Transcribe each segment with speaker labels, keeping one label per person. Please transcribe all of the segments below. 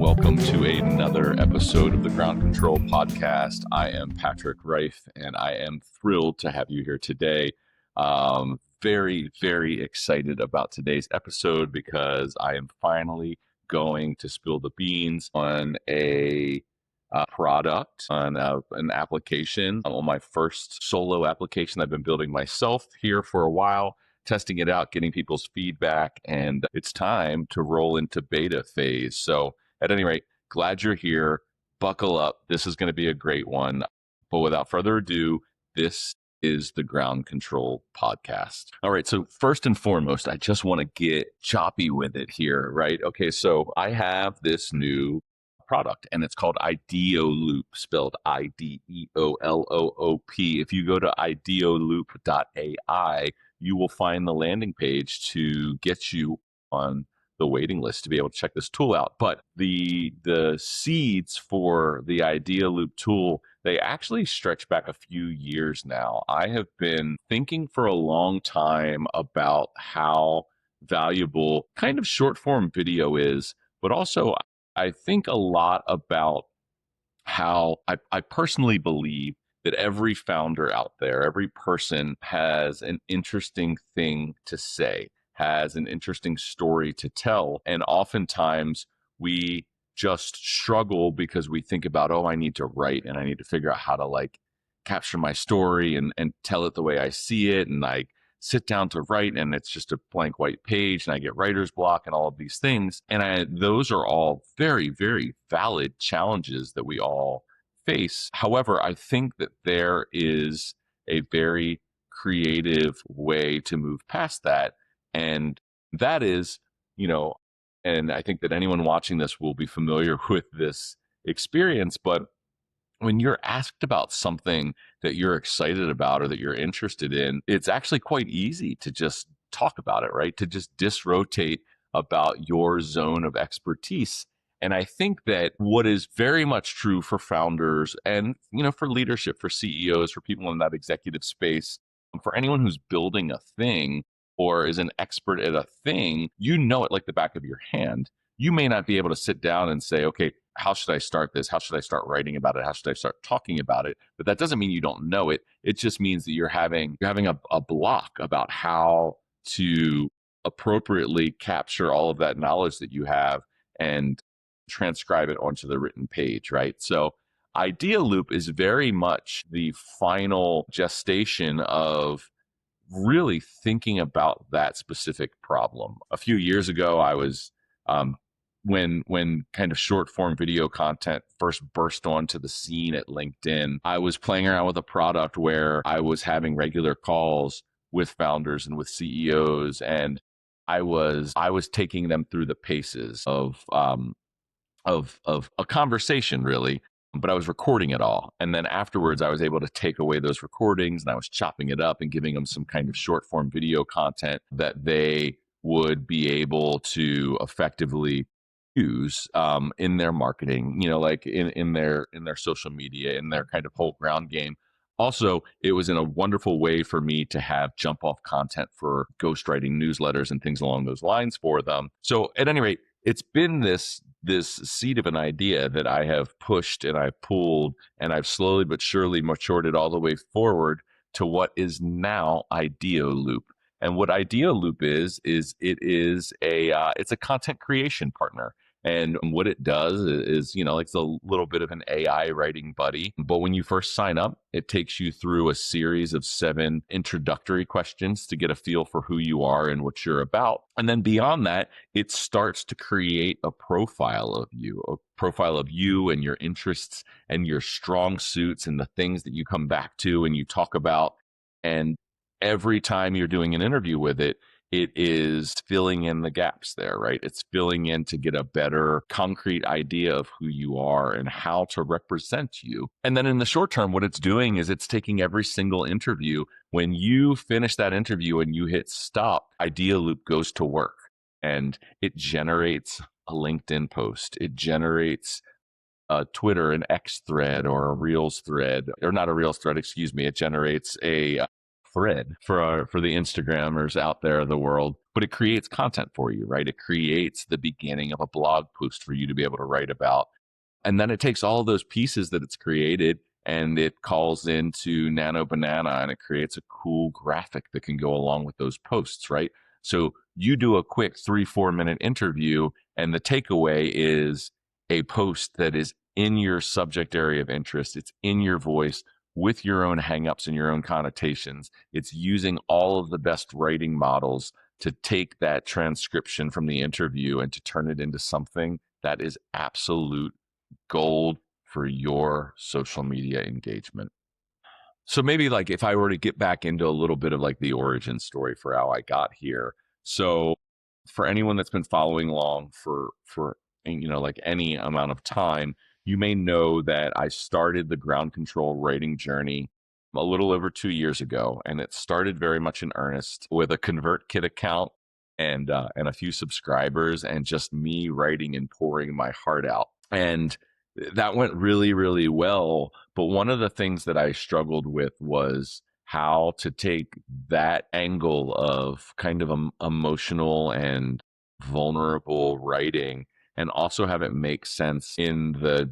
Speaker 1: welcome to another episode of the Ground Control Podcast. I am Patrick Rife, and I am thrilled to have you here today. Very, very excited about today's episode because I am finally going to spill the beans on a product, on an application, on my first solo application I've been building myself here for a while, testing it out, getting people's feedback, and it's time to roll into beta phase. So at any rate, glad you're here. Buckle up. This is going to be a great one. But without further ado, this is the Ground Control Podcast. All right. So first and foremost, I just want to get choppy with it here, right? Okay. So I have this new product and it's called Ideoloop, spelled Ideoloop. If you go to Ideoloop.ai, you will find the landing page to get you on the waiting list to be able to check this tool out. But the seeds for the Idealoop tool, they actually stretch back a few years now. I have been thinking for a long time about how valuable kind of short form video is, but also I think a lot about how I personally believe that every founder out there, every person has an interesting thing to say, has an interesting story to tell. And oftentimes we just struggle because we think about, oh, I need to write and I need to figure out how to like capture my story and tell it the way I see it. And I sit down to write and it's just a blank white page and I get writer's block and all of these things. And those are all very, very valid challenges that we all face. However, I think that there is a very creative way to move past that. And that is, and I think that anyone watching this will be familiar with this experience, but when you're asked about something that you're excited about or that you're interested in, it's actually quite easy to just talk about it, right? To just disrotate about your zone of expertise. And I think that what is very much true for founders and, for leadership, for CEOs, for people in that executive space, for anyone who's building a thing or is an expert at a thing, you know it like the back of your hand. You may not be able to sit down and say, okay, how should I start this? How should I start writing about it? How should I start talking about it? But that doesn't mean you don't know it. It just means that you're having a block about how to appropriately capture all of that knowledge that you have and transcribe it onto the written page, right? So Idealoop is very much the final gestation of really thinking about that specific problem. A few years ago, I was when kind of short form video content first burst onto the scene at LinkedIn, I was playing around with a product where I was having regular calls with founders and with CEOs, and I was taking them through the paces of a conversation, really. But I was recording it all. And then afterwards, I was able to take away those recordings and I was chopping it up and giving them some kind of short form video content that they would be able to effectively use in their marketing, like in their social media, in their kind of whole ground game. Also, it was in a wonderful way for me to have jump off content for ghostwriting newsletters and things along those lines for them. So at any rate, it's been this seed of an idea that I have pushed and I've pulled and I've slowly but surely matured it all the way forward to what is now Idealoop. And what Idealoop is it's a content creation partner. And what it does is, it's a little bit of an AI writing buddy. But when you first sign up, it takes you through a series of 7 introductory questions to get a feel for who you are and what you're about. And then beyond that, it starts to create a profile of you and your interests and your strong suits and the things that you come back to and you talk about. And every time you're doing an interview with it, it is filling in the gaps there, right? It's filling in to get a better concrete idea of who you are and how to represent you. And then in the short term, what it's doing is it's taking every single interview. When you finish that interview and you hit stop, Idealoop goes to work and it generates a LinkedIn post. It generates a Twitter, an X thread or a Reels thread, or not a Reels thread, excuse me. It generates a thread for the Instagrammers out there of the world, but it creates content for you, right? It creates the beginning of a blog post for you to be able to write about. And then it takes all of those pieces that it's created and it calls into Nano Banana and it creates a cool graphic that can go along with those posts, right? So you do a quick 3-4 minute interview, and the takeaway is a post that is in your subject area of interest. It's in your voice with your own hangups and your own connotations. It's using all of the best writing models to take that transcription from the interview and to turn it into something that is absolute gold for your social media engagement. So maybe like if I were to get back into a little bit of like the origin story for how I got here. So for anyone that's been following along for like any amount of time, you may know that I started the ground control writing journey a little over 2 years ago, and it started very much in earnest with a ConvertKit account and a few subscribers and just me writing and pouring my heart out. And that went really, really well. But one of the things that I struggled with was how to take that angle of kind of emotional and vulnerable writing and also have it make sense in the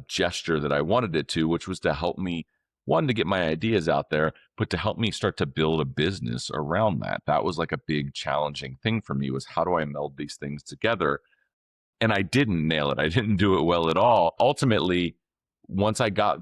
Speaker 1: gesture that I wanted it to, which was to help me, one, to get my ideas out there, but to help me start to build a business around that. That was like a big challenging thing for me, was how do I meld these things together? And I didn't nail it. I didn't do it well at all. Ultimately, once I got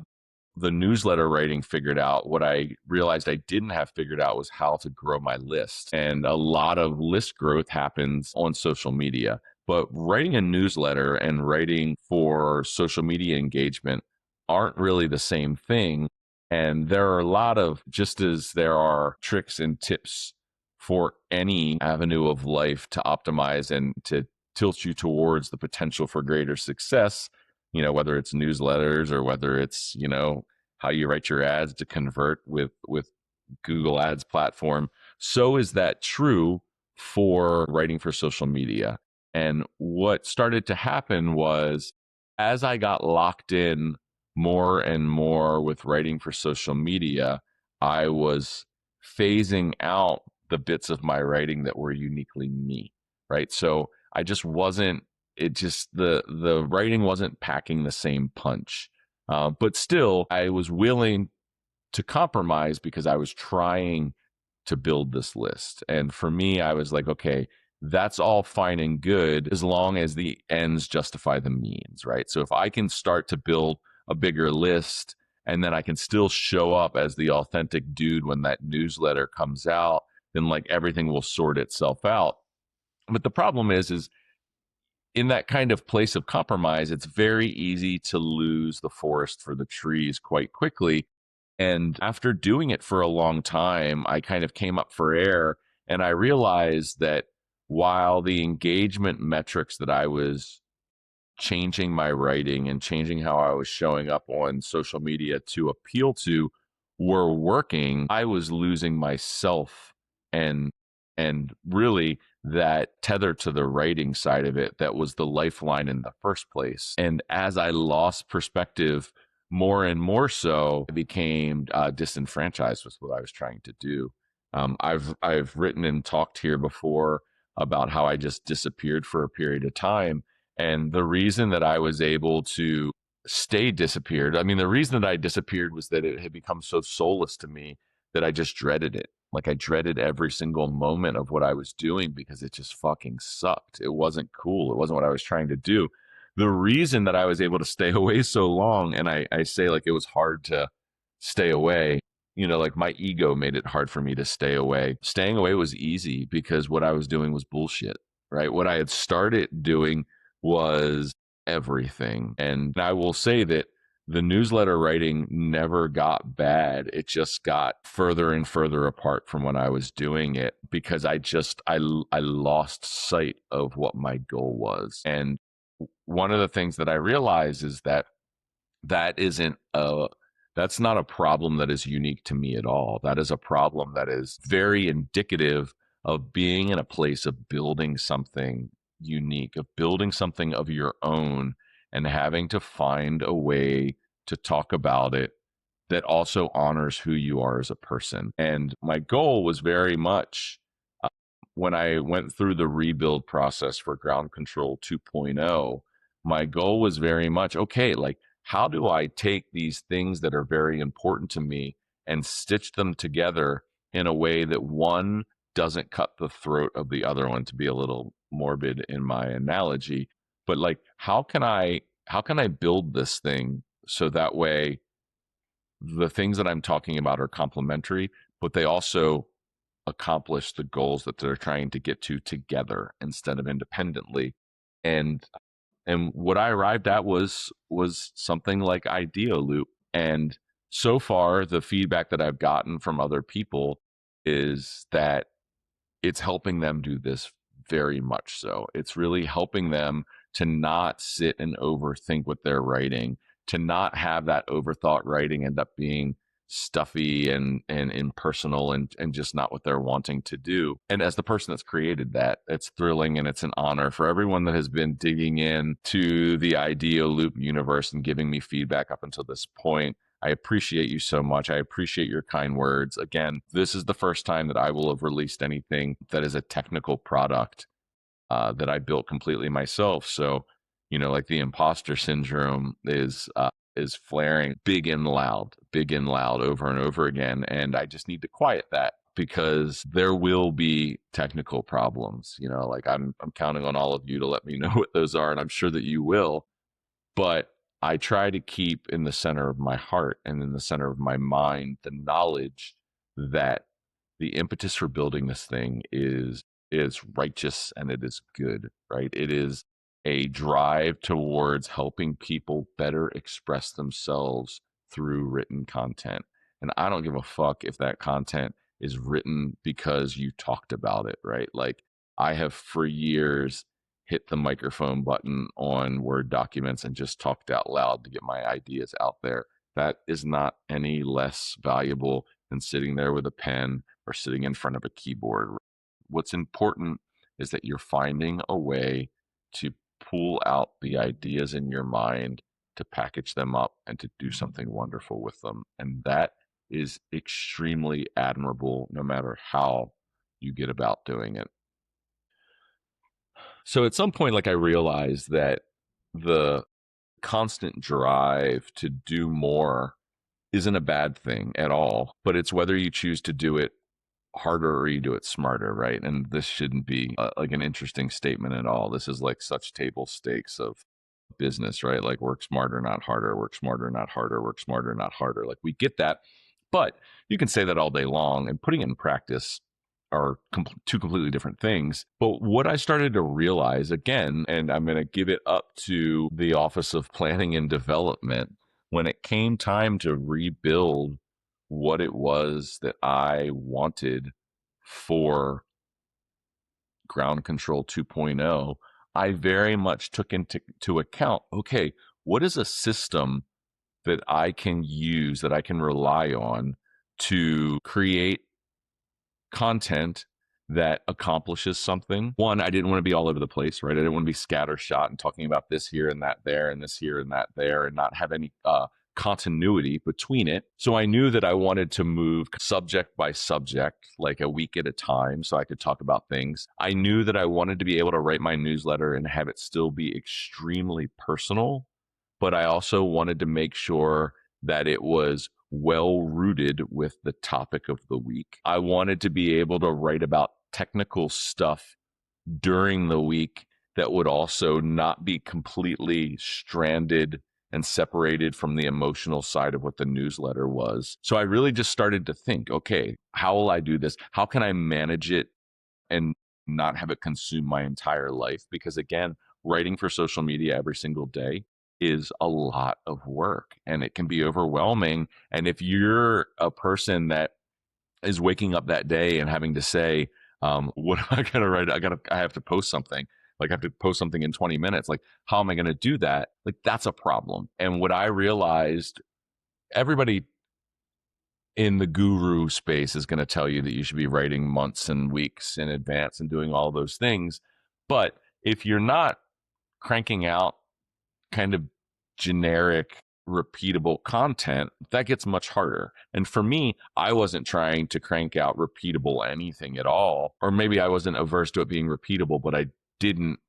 Speaker 1: the newsletter writing figured out, what I realized I didn't have figured out was how to grow my list. And a lot of list growth happens on social media. But writing a newsletter and writing for social media engagement aren't really the same thing. And there are a lot of, just as there are tricks and tips for any avenue of life to optimize and to tilt you towards the potential for greater success, whether it's newsletters or whether it's, how you write your ads to convert with Google Ads platform. So is that true for writing for social media? And what started to happen was, as I got locked in more and more with writing for social media, I was phasing out the bits of my writing that were uniquely me, right? So I just wasn't, it just, the writing wasn't packing the same punch. But still, I was willing to compromise because I was trying to build this list. And for me, I was like, okay, that's all fine and good as long as the ends justify the means, right? So if I can start to build a bigger list and then I can still show up as the authentic dude when that newsletter comes out, then like everything will sort itself out. But the problem is in that kind of place of compromise, it's very easy to lose the forest for the trees quite quickly. And after doing it for a long time, I kind of came up for air and I realized that while the engagement metrics that I was changing my writing and changing how I was showing up on social media to appeal to were working, I was losing myself and really that tether to the writing side of it that was the lifeline in the first place. And as I lost perspective more and more so, I became disenfranchised with what I was trying to do. I've written and talked here before about how I just disappeared for a period of time. And the reason that I was able to stay disappeared, I mean, the reason that I disappeared was that it had become so soulless to me that I just dreaded it. Like I dreaded every single moment of what I was doing because it just fucking sucked. It wasn't cool. It wasn't what I was trying to do. The reason that I was able to stay away so long, and I say like it was hard to stay away, like my ego made it hard for me to stay away. Staying away was easy because what I was doing was bullshit, right? What I had started doing was everything. And I will say that the newsletter writing never got bad. It just got further and further apart from when I was doing it because I lost sight of what my goal was. And one of the things that I realized is that that isn't a that's not a problem that is unique to me at all. That is a problem that is very indicative of being in a place of building something unique, of building something of your own and having to find a way to talk about it that also honors who you are as a person. And my goal was very much when I went through the rebuild process for Ground Control 2.0, my goal was very much okay, like, how do I take these things that are very important to me and stitch them together in a way that one doesn't cut the throat of the other one, to be a little morbid in my analogy, but like, how can I build this thing so that way the things that I'm talking about are complementary, but they also accomplish the goals that they're trying to get to together instead of independently. And what I arrived at was something like Idealoop. And so far, the feedback that I've gotten from other people is that it's helping them do this very much so. It's really helping them to not sit and overthink what they're writing, to not have that overthought writing end up being stuffy and impersonal and just not what they're wanting to do. And as the person that's created that, it's thrilling and it's an honor for everyone that has been digging in to the Idea Loop universe and giving me feedback up until this point. I appreciate you so much. I appreciate your kind words. Again, this is the first time that I will have released anything that is a technical product that I built completely myself. So, like the imposter syndrome is flaring big and loud over and over again, and I just need to quiet that because there will be technical problems. Like I'm counting on all of you to let me know what those are, and I'm sure that you will. But I try to keep in the center of my heart and in the center of my mind the knowledge that the impetus for building this thing is righteous and it is good, right? It is a drive towards helping people better express themselves through written content. And I don't give a fuck if that content is written because you talked about it, right? Like I have for years hit the microphone button on Word documents and just talked out loud to get my ideas out there. That is not any less valuable than sitting there with a pen or sitting in front of a keyboard. What's important is that you're finding a way to pull out the ideas in your mind, to package them up, and to do something wonderful with them. And that is extremely admirable, no matter how you get about doing it. So at some point, like I realized that the constant drive to do more isn't a bad thing at all, but it's whether you choose to do it harder or you do it smarter, right? And this shouldn't be like an interesting statement at all. This is like such table stakes of business, right? Like work smarter, not harder, work smarter, not harder, work smarter, not harder. Like we get that, but you can say that all day long, and putting it in practice are two completely different things. But what I started to realize again, and I'm going to give it up to the Office of Planning and Development, when it came time to rebuild what it was that I wanted for Ground Control 2.0, I very much took into account, okay, what is a system that I can use, that I can rely on to create content that accomplishes something. One, I didn't want to be all over the place, right? I didn't want to be scattershot and talking about this here and that there and this here and that there and not have any continuity between it. So I knew that I wanted to move subject by subject, like a week at a time, so I could talk about things. I knew that I wanted to be able to write my newsletter and have it still be extremely personal, but I also wanted to make sure that it was well rooted with the topic of the week. I wanted to be able to write about technical stuff during the week that would also not be completely stranded and separated from the emotional side of what the newsletter was. So I really just started to think, okay, how will I do this? How can I manage it and not have it consume my entire life? Because again, writing for social media every single day is a lot of work and it can be overwhelming. And if you're a person that is waking up that day and having to say, what am I going to write? I have to post something. Like I have to post something in 20 minutes. Like, how am I going to do that? Like, that's a problem. And what I realized, everybody in the guru space is going to tell you that you should be writing months and weeks in advance and doing all those things. But if you're not cranking out kind of generic repeatable content, that gets much harder. And for me, I wasn't trying to crank out repeatable anything at all. Or maybe I wasn't averse to it being repeatable, but I didn't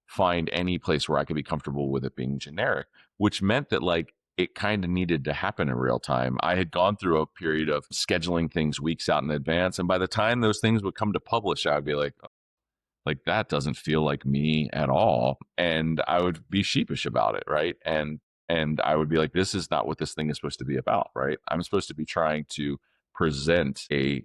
Speaker 1: find any place where I could be comfortable with it being generic, which meant that like it kind of needed to happen in real time. I had gone through a period of scheduling things weeks out in advance. And by the time those things would come to publish, I would be like that doesn't feel like me at all, and I would be sheepish about it, right? And I would be like, this is not what this thing is supposed to be about, right? I'm supposed to be trying to present a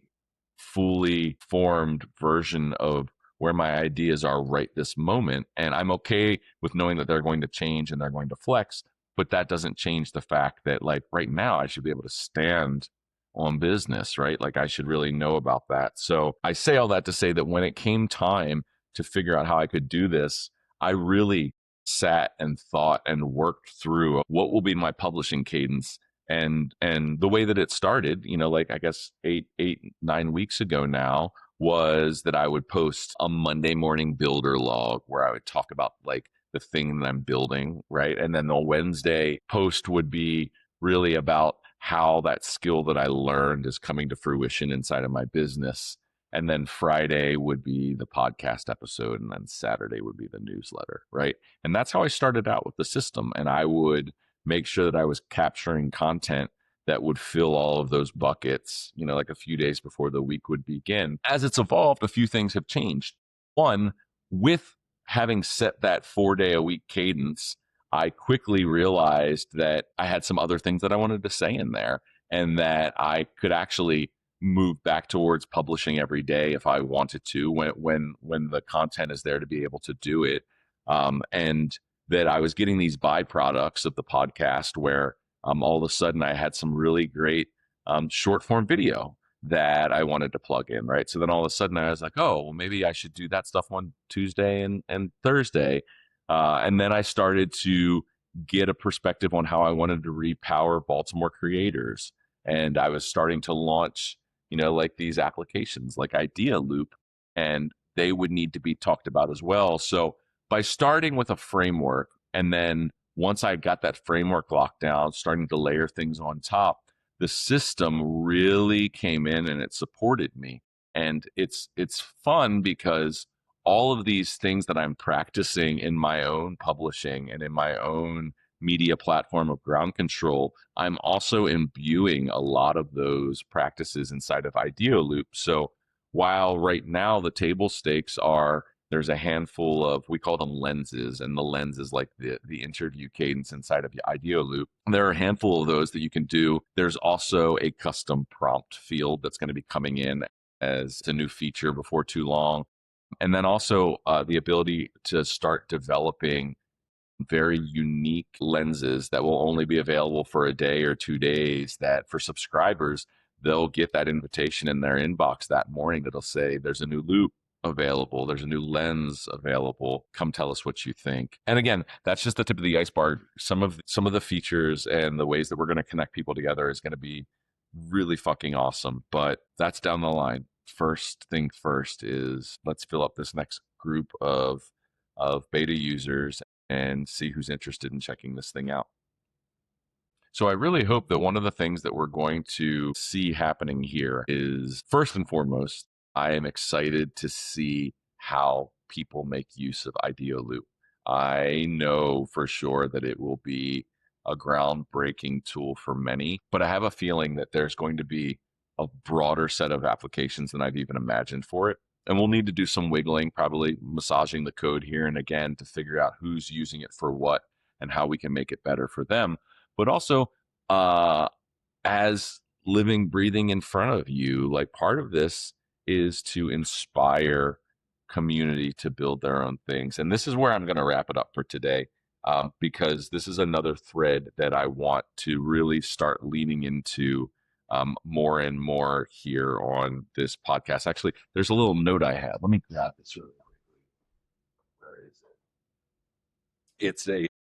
Speaker 1: fully formed version of where my ideas are right this moment, and I'm okay with knowing that they're going to change and they're going to flex, but that doesn't change the fact that like right now I should be able to stand on business, right? Like I should really know about that. So I say all that to say that when it came time to figure out how I could do this, I really sat and thought and worked through what will be my publishing cadence. And the way that it started, you know, like I guess 9 weeks ago now, was that I would post a Monday morning builder log where I would talk about like the thing that I'm building, right? And then the Wednesday post would be really about how that skill that I learned is coming to fruition inside of my business. And then Friday would be the podcast episode, and then Saturday would be the newsletter, right? And that's how I started out with the system. And I would make sure that I was capturing content that would fill all of those buckets, you know, like a few days before the week would begin. As it's evolved, a few things have changed. One, with having set that 4 day a week cadence, I quickly realized that I had some other things that I wanted to say in there, and that I could actually move back towards publishing every day if I wanted to, when the content is there to be able to do it. And that I was getting these byproducts of the podcast where all of a sudden I had some really great short form video that I wanted to plug in, right? So then all of a sudden I was like, oh, well, maybe I should do that stuff on Tuesday and Thursday. And then I started to get a perspective on how I wanted to repower Baltimore creators. And I was starting to launch, you know, like these applications like Idealoop, and they would need to be talked about as well. So by starting with a framework, and then once I got that framework locked down, starting to layer things on top, the system really came in and it supported me. And it's fun because all of these things that I'm practicing in my own publishing and in my own media platform of ground control, I'm also imbuing a lot of those practices inside of Idealoop. So while right now the table stakes are there's a handful of, we call them lenses, and the lens is like the interview cadence inside of the Idealoop. There are a handful of those that you can do. There's also a custom prompt field that's going to be coming in as a new feature before too long. And then also the ability to start developing very unique lenses that will only be available for a day or 2 days, that for subscribers, they'll get that invitation in their inbox that morning that'll say there's a new loop available, there's a new lens available, come tell us what you think. And again, that's just the tip of the iceberg. Some of the features and the ways that we're going to connect people together is going to be really fucking awesome, but that's down the line. First thing first is let's fill up this next group of beta users and see who's interested in checking this thing out. So I really hope that one of the things that we're going to see happening here is, first and foremost, I am excited to see how people make use of Idealoop. I know for sure that it will be a groundbreaking tool for many, but I have a feeling that there's going to be a broader set of applications than I've even imagined for it. And we'll need to do some wiggling, probably massaging the code here and again to figure out who's using it for what and how we can make it better for them. But also, as living, breathing in front of you, like part of this is to inspire community to build their own things. And this is where I'm going to wrap it up for today, because this is another thread that I want to really start leaning into more and more here on this podcast. Actually, there's a little note I have. Let me grab this really quickly. Where is it?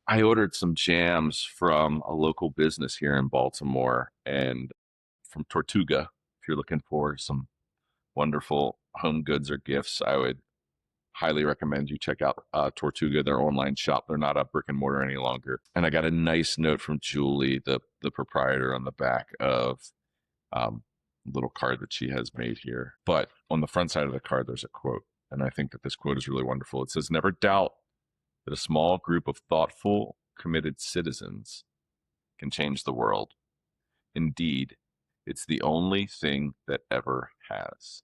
Speaker 1: I ordered some jams from a local business here in Baltimore, and from Tortuga. If you're looking for some wonderful home goods or gifts, I would highly recommend you check out Tortuga, their online shop. They're not a brick and mortar any longer. And I got a nice note from Julie, the proprietor, on the back of little card that she has made here. But on the front side of the card, there's a quote. And I think that this quote is really wonderful. It says, "Never doubt that a small group of thoughtful, committed citizens can change the world. Indeed, it's the only thing that ever has."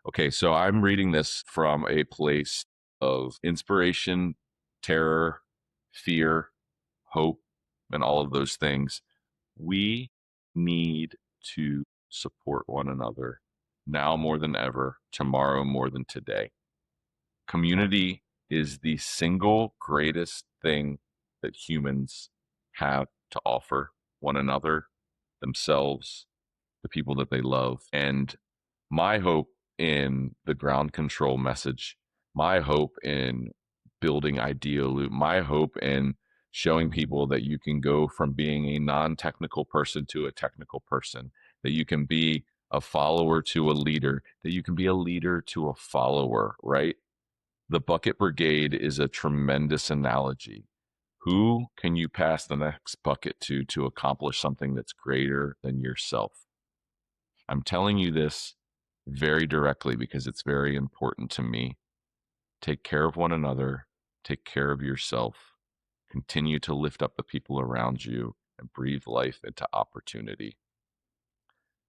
Speaker 1: Okay, so I'm reading this from a place of inspiration, terror, fear, hope, and all of those things. We need to support one another now more than ever, tomorrow more than today. Community is the single greatest thing that humans have to offer one another, themselves, the people that they love. And my hope in the ground control message, my hope in building Ideoloop, my hope in showing people that you can go from being a non-technical person to a technical person, that you can be a follower to a leader, that you can be a leader to a follower, right? The bucket brigade is a tremendous analogy. Who can you pass the next bucket to accomplish something that's greater than yourself? I'm telling you this very directly because it's very important to me. Take care of one another, take care of yourself, continue to lift up the people around you, and breathe life into opportunity.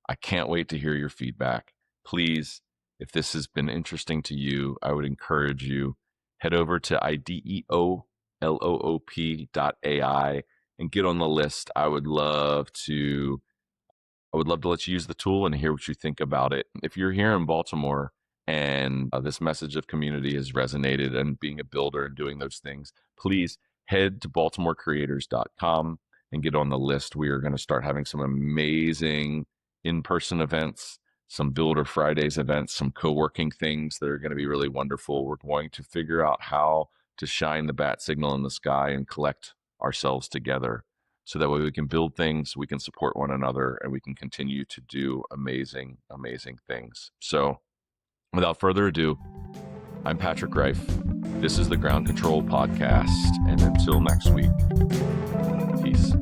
Speaker 1: I can't wait to hear your feedback. Please, if this has been interesting to you, I would encourage you, head over to Ideoloop.ai and get on the list. I would love to let you use the tool and hear what you think about it. If you're here in Baltimore and this message of community has resonated and being a builder and doing those things, please head to baltimorecreators.com and get on the list. We are going to start having some amazing in-person events, some Builder Fridays events, some co-working things that are going to be really wonderful. We're going to figure out how to shine the bat signal in the sky and collect ourselves together, so that way we can build things, we can support one another, and we can continue to do amazing, amazing things. So without further ado, I'm Patrick Rife. This is the Ground Control Podcast. And until next week, peace.